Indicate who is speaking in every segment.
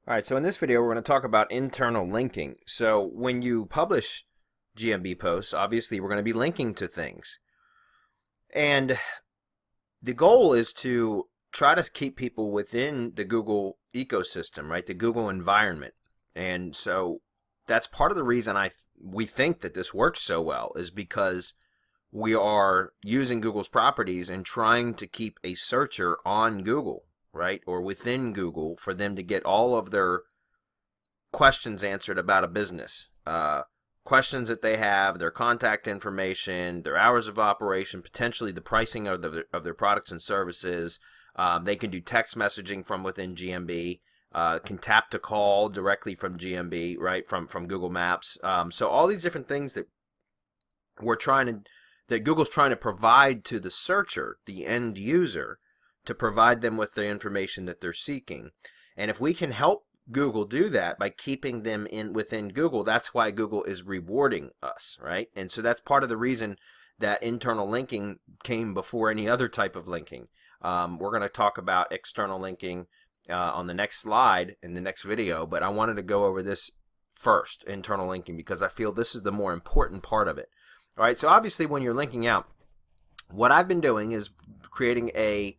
Speaker 1: All right, so in this video, we're going to talk about internal linking. So when you publish GMB posts, obviously we're going to be linking to things. And the goal is to try to keep people within the Google ecosystem, right? The Google environment. And so that's part of the reason we think that this works so well is because we are using Google's properties and trying to keep a searcher on Google, right? Or within Google for them to get all of their questions answered about a business. Questions that they have, their contact information, their hours of operation, potentially the pricing of their products and services. They can do text messaging from within GMB, can tap to call directly from GMB, right, from Google Maps. So all these different things that Google's trying to provide to the searcher, the end user, to provide them with the information that they're seeking. And if we can help Google do that by keeping them within Google, that's why Google is rewarding us, right? And so that's part of the reason that internal linking came before any other type of linking. We're going to talk about external linking on the next slide in the next video, but I wanted to go over this first, internal linking, because I feel this is the more important part of it. All right, so obviously when you're linking out, what I've been doing is creating a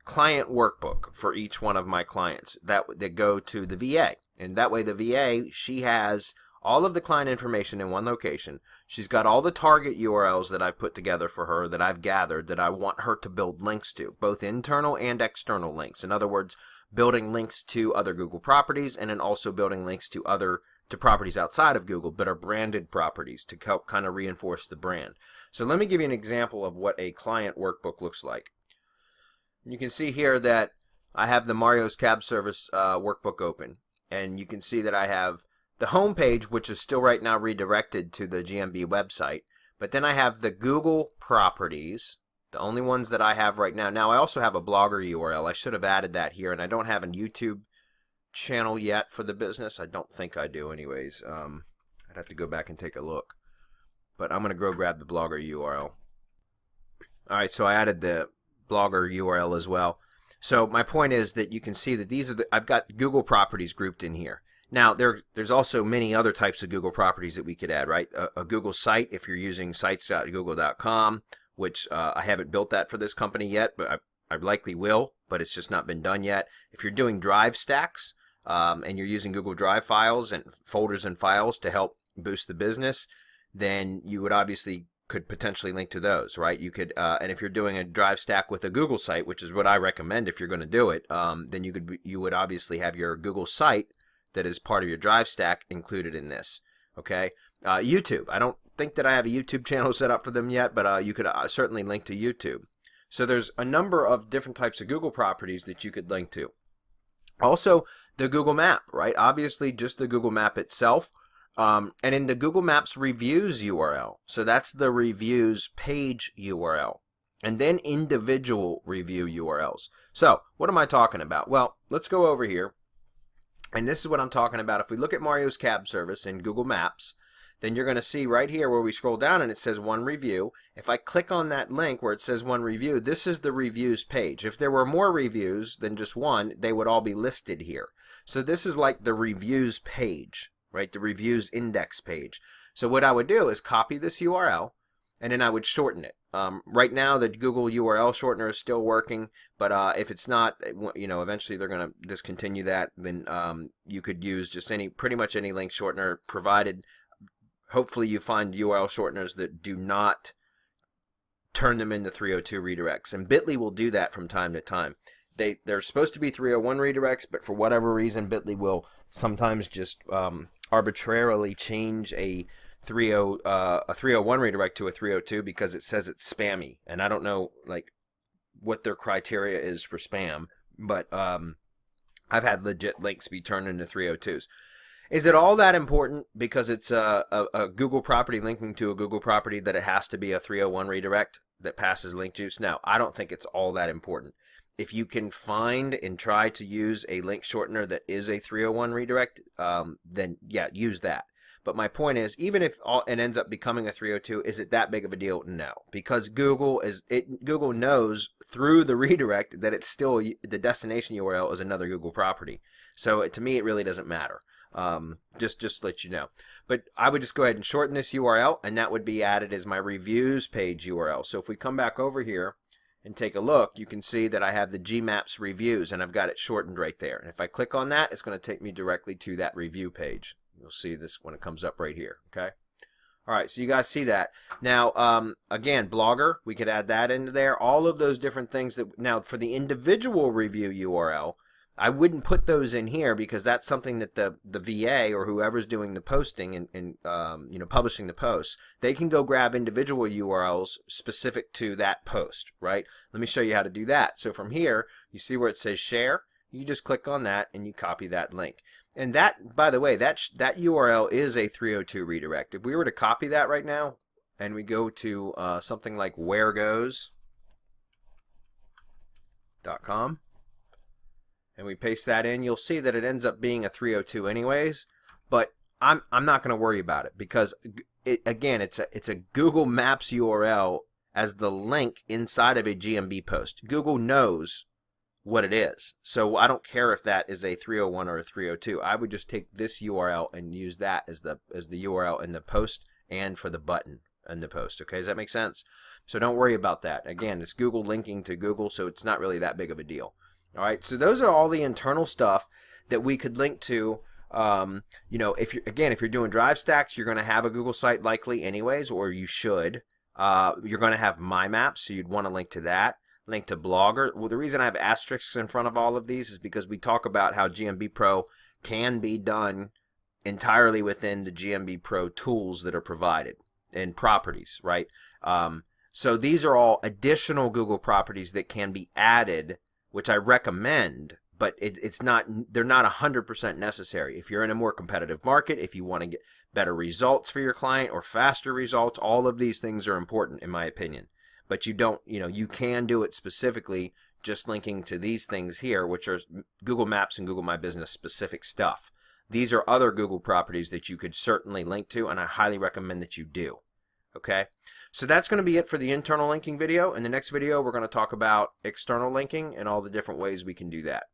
Speaker 1: client workbook for each one of my clients that go to the VA. And that way the VA, she has all of the client information in one location. She's got all the target URLs that I've put together for her, that I've gathered, that I want her to build links to, both internal and external links. In other words, building links to other Google properties, and then also building links to properties outside of Google, but are branded properties to help kind of reinforce the brand. So let me give you an example of what a client workbook looks like. You can see here that I have the Mario's Cab Service workbook open, and you can see that I have the home page, which is still right now redirected to the GMB website, but then I have the Google properties, the only ones that I have right now. Now I also have a Blogger URL. I should have added that here, and I don't have a YouTube channel yet for the business. I don't think I do anyways. I'd have to go back and take a look, but I'm going to go grab the Blogger URL. Alright, so I added the Blogger URL as well. So my point is that you can see that these are I've got Google properties grouped in here. Now there's also many other types of Google properties that we could add, right? A Google site if you're using sites.google.com, which I haven't built that for this company yet, but I likely will, but it's just not been done yet. If you're doing drive stacks and you're using Google Drive files and folders and files to help boost the business, then you would obviously could potentially link to those, right? You could, and if you're doing a drive stack with a Google site, which is what I recommend if you're going to do it, then you would obviously have your Google site that is part of your drive stack included in this. Okay, YouTube. I don't think that I have a YouTube channel set up for them yet, but you could certainly link to YouTube. So there's a number of different types of Google properties that you could link to. Also, the Google Map, right? Obviously, just the Google Map itself. And in the Google Maps reviews URL, so that's the reviews page URL, and then individual review URLs. So what am I talking about? Well, let's go over here, and this is what I'm talking about. If we look at Mario's Cab Service in Google Maps, then you're going to see right here where we scroll down and it says one review. If I click on that link where it says one review, this is the reviews page. If there were more reviews than just one, they would all be listed here. So this is like the reviews page, right? The reviews index page. So what I would do is copy this URL and then I would shorten it. Right now the Google URL shortener is still working, but if it's not, eventually they're going to discontinue that. Then you could use just pretty much any link shortener, provided hopefully you find URL shorteners that do not turn them into 302 redirects. And Bitly will do that from time to time. They're supposed to be 301 redirects, but for whatever reason Bitly will sometimes just arbitrarily change a 301 redirect to a 302 because it says it's spammy, and I don't know like what their criteria is for spam, but I've had legit links be turned into 302s. Is it all that important because it's a Google property linking to a Google property that it has to be a 301 redirect that passes link juice? No, I don't think it's all that important. If you can find and try to use a link shortener that is a 301 redirect, then yeah, use that. But my point is, even if it ends up becoming a 302, is it that big of a deal? No, because Google knows through the redirect that it's still the destination URL is another Google property. So to me, it really doesn't matter. Just to let you know. But I would just go ahead and shorten this URL, and that would be added as my reviews page URL. So if we come back over here and take a look, you can see that I have the Gmaps reviews, and I've got it shortened right there. And if I click on that, it's going to take me directly to that review page. You'll see this when it comes up right here. Okay. All right, so you guys see that. Now, again, Blogger, we could add that into there. All of those different things that now for the individual review URL, I wouldn't put those in here because that's something that the VA or whoever's doing the posting and you know, publishing the posts, they can go grab individual URLs specific to that post, right? Let me show you how to do that. So from here, you see where it says share. You just click on that and you copy that link. And that, by the way, that URL is a 302 redirect. If we were to copy that right now and we go to something like wheregoes.com, and we paste that in, you'll see that it ends up being a 302 anyways, but I'm not going to worry about it because again, it's a Google Maps URL as the link inside of a GMB post. Google knows what it is. So I don't care if that is a 301 or a 302. I would just take this URL and use that as the URL in the post and for the button in the post. Okay, does that make sense? So don't worry about that. Again, it's Google linking to Google, so it's not really that big of a deal. All right, so those are all the internal stuff that we could link to. You know, if you're doing drive stacks, you're going to have a Google site likely anyways, or you should. You're going to have My Maps, so you'd want to link to that. Link to Blogger. Well, the reason I have asterisks in front of all of these is because we talk about how GMB Pro can be done entirely within the GMB Pro tools that are provided and properties, right? So these are all additional Google properties that can be added, which I recommend, but they're not 100% necessary. If you're in a more competitive market, if you want to get better results for your client or faster results, all of these things are important in my opinion. But you can do it specifically just linking to these things here, which are Google Maps and Google My Business specific stuff. These are other Google properties that you could certainly link to, and I highly recommend that you do. Okay, so that's going to be it for the internal linking video. In the next video, we're going to talk about external linking and all the different ways we can do that.